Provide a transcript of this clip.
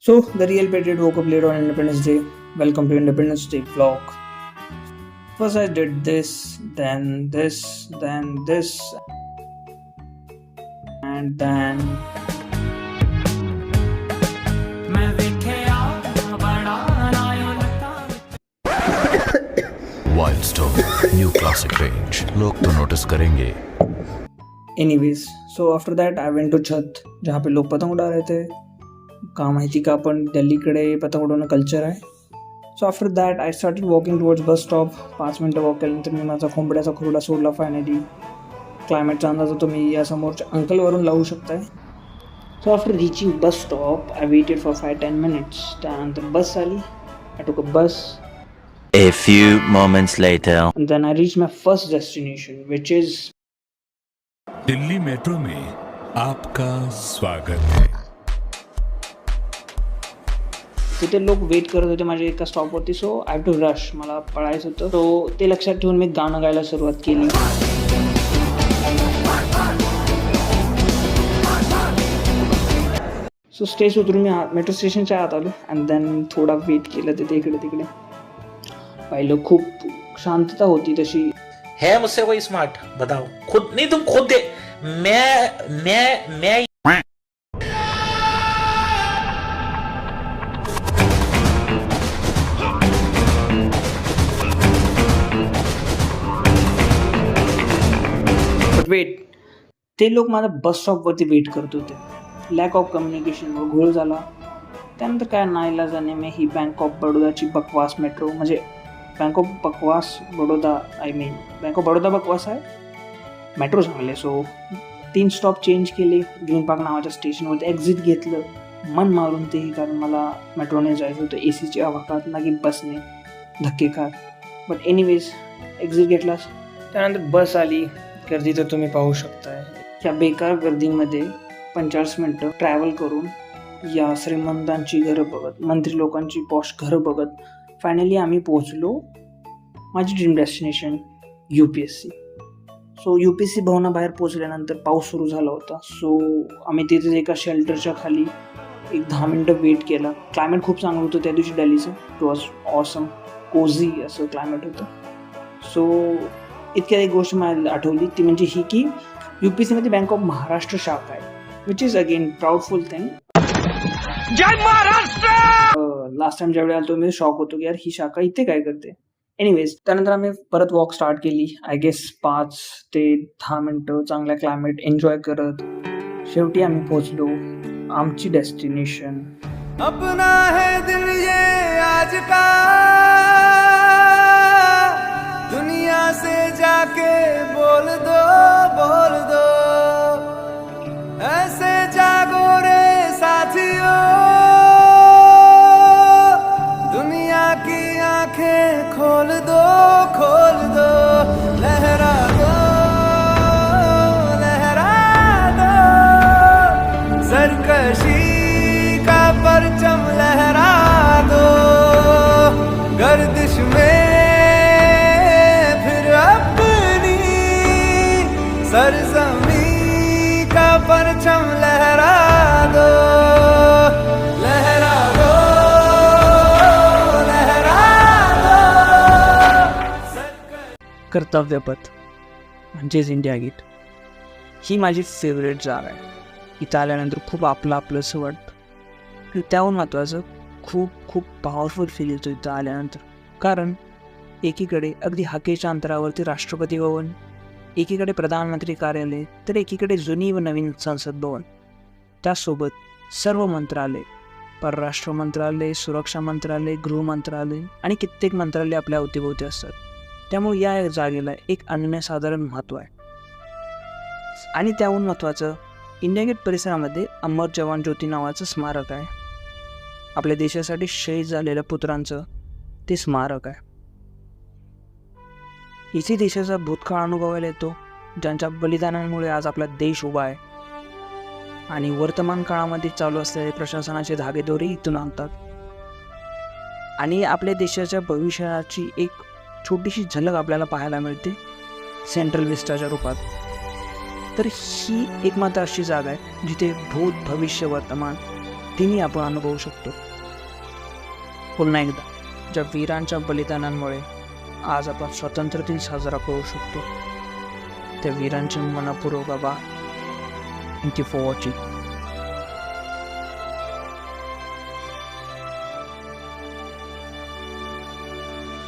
So, the real patriot woke up late on Independence Day. Welcome to Independence Day vlog. First, I did this, then this, then this, and then. Wild stone new classic range लोग तो notice करेंगे. Anyways, so after that, I went to छत जहाँ पे लोग पतंग उड़ा रहे थे. का माहिती का पण दिल्लीकडे पतंग उडवणं कल्चर आहे. So after that I started walking towards bus stop. 5 मिनटं वॉक केल्यानंतर मी माझा खोंबड्याचा खुरडा सोडला फायनली. क्लायमेटचा अंदाज तुम्ही या समोरच्या अंकलवरून लावू शकताय. So after reaching bus stop I waited for 5-10 minutes. त्यानंतर बस आली. I took a bus. A few moments later. And then I reached my first destination, which is Delhi metro में आपका स्वागत है. तिथे लोक वेट करत होते माझ्या एका स्टॉपवरती. So I have to rush. मला पळायचं होतं. सो ते लक्षात ठेवून मी गाणं गायला सुरुवात केली. सो स्टेज उतरून मी मेट्रो स्टेशनच्या आत आलो. अँड देन थोडा वेट केलं तिथे इकडे तिकडे पाहिलं. खूप शांतता होती तशी. है मुझसे कोई स्मार्ट? बताओ. खुद नहीं, तुम खुद दे. मैं बट वेट, ते लोक माझ्या बस स्टॉपवरती वेट करत होते. लॅक ऑफ कम्युनिकेशनवर घोळ झाला. त्यानंतर काय नाईलाजाने मी ही बँक ऑफ बडोदाची बकवास मेट्रो, म्हणजे बँक ऑफ बकवास बडोदा, बँक ऑफ बडोदा बकवास आहे, मेट्रो चांगले. सो 3 स्टॉप चेंज केले. ग्रीन पार्क नावाच्या स्टेशनवरती एक्झिट घेतलं. मन मारून तेही, कारण मला मेट्रोने जायचं होतं. ACची हवा खात, ना की बसने धक्के खात. बट एनिवेज एक्झिट घेतलास. त्यानंतर बस आली. गर्दी तर तुम्ही पाहू शकताय. या बेकार गर्दीमध्ये 45 मिनटं ट्रॅव्हल करून या श्रीमंतांची घरं बघत, मंत्री लोकांची पॉश घरं बघत फायनली आम्ही पोहोचलो माझी dream destination UPSC. So UPSC भवनाबाहेर पोहोचल्यानंतर पाऊस सुरू झाला होता. सो आम्ही तिथेच एका शेल्टरच्या खाली एक 10 मिनटं वेट केला. क्लायमेट खूप चांगलं होतं त्या दिवशी दिल्लीचं. इट वॉज ऑसम, कोझी असं क्लायमेट होतं. सो इतक्या एक गोष्ट मला आठवली, ती म्हणजे ही की UPSC मध्ये बँक ऑफ महाराष्ट्र शाखा आहे, which is again proudful thing. जय महाराष्ट्र. लास्ट टाइम ज्यावेळी आलो मी शॉक होतो की यार ही शाखा इथे काय करते. एनिवेज त्यानंतर आम्ही परत वॉक स्टार्ट केली. आय गेस 5 ते 10 मिनटं चांगल्या क्लायमेट एन्जॉय करत शेवटी आम्ही पोहोचलो आमची डेस्टिनेशन. अपना है दिल ये आज का, दुनिया से जाके बोल दो, बोल दो. ऐसे जागो रे साथियों, दुनिया की आंखें खोल दो, खोल दो. लहरा दो, लहरा दो. सरकशी का परचम लहरा दो. गर्दिश में फिर अपनी सरजमी का परचम लहरा दो. लहरा दो, लहरा दो. कर्तव्यपथ म्हणजेच इंडिया गेट ही माझी फेवरेट जागा आहे. इथं आल्यानंतर खूप आपलंसं वाटतं. आणि त्याहून महत्त्वाचं खूप खूप पॉवरफुल फील येतो इथं आल्यानंतर. कारण एकीकडे अगदी हाकेच्या अंतरावरती राष्ट्रपती भवन, एकीकडे प्रधानमंत्री कार्यालय, तर एकीकडे जुनी व नवीन संसद भवन. त्यासोबत सर्व मंत्रालय, परराष्ट्र मंत्रालय, सुरक्षा मंत्रालय, गृह मंत्रालय आणि कित्येक मंत्रालय आपल्या अवतीभोवती असतात. त्यामुळे या जागेला एक अनन्यसाधारण महत्त्व आहे. आणि त्याहून महत्त्वाचं, इंडिया गेट परिसरामध्ये अमर जवान ज्योती नावाचं स्मारक आहे. आपल्या देशासाठी शहीद झालेल्या पुत्रांचं ते स्मारक आहे. इथे देशाचा भूतकाळ अनुभवायला येतो, ज्यांच्या बलिदानामुळे आज आपला देश उभा आहे. आणि वर्तमान काळामध्ये चालू असलेले प्रशासनाचे धागेदोरे इथून आणतात. आणि आपल्या देशाच्या भविष्याची एक छोटीशी झलक आपल्याला पाहायला मिळते सेंट्रल विस्टाच्या रूपात. तर ही एकमात्र अशी जागा आहे जिथे भूत, भविष्य, वर्तमान तिन्ही आपण अनुभवू शकतो. पुन्हा एकदा, ज्या वीरांच्या बलिदानांमुळे आज आपण स्वातंत्र्य दिन साजरा करू शकतो, त्या वीरांचे मनपूर्वक आभार. Thank you for watching.